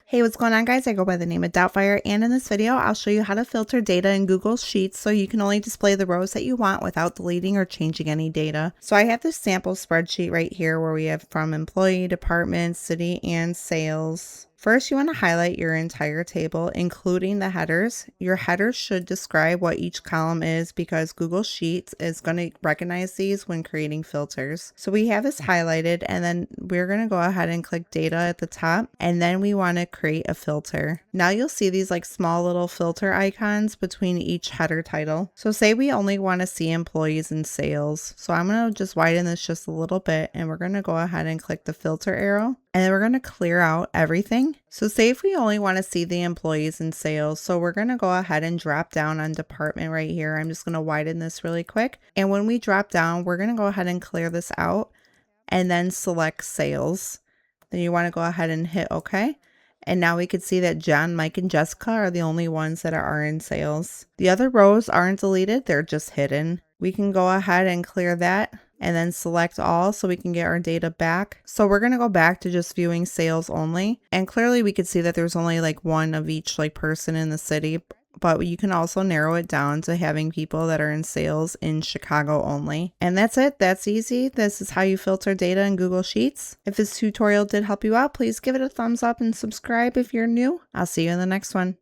Hey, what's going on, guys? I go by the name of Doubtfire, and in this video, I'll show you how to filter data in Google Sheets so you can only display the rows that you want without deleting or changing any data. So I have this sample spreadsheet right here where we have from employee, department, city, and sales. First, you want to highlight your entire table, including the headers. Your headers should describe what each column is because Google Sheets is going to recognize these when creating filters. So we have this highlighted, and then we're going to go ahead and click data at the top, and then we want to create a filter. Now you'll see these like small little filter icons between each header title. So say we only want to see employees and sales. So I'm going to just widen this just a little bit, and we're going to go ahead and click the filter arrow. And then we're going to clear out everything. So say if we only want to see the employees and sales, so we're going to go ahead and drop down on department right here. I'm just going to widen this really quick. And when we drop down, we're going to go ahead and clear this out and then select sales. Then you want to go ahead and hit OK. And now we can see that John, Mike, and Jessica are the only ones that are in sales. The other rows aren't deleted, they're just hidden. We can go ahead and clear that and then select all so we can get our data back. So we're going to go back to just viewing sales only. And clearly we could see that there's only like one of each like person in the city, but you can also narrow it down to having people that are in sales in Chicago only. And that's it. That's easy. This is how you filter data in Google Sheets. If this tutorial did help you out, please give it a thumbs up and subscribe if you're new. I'll see you in the next one.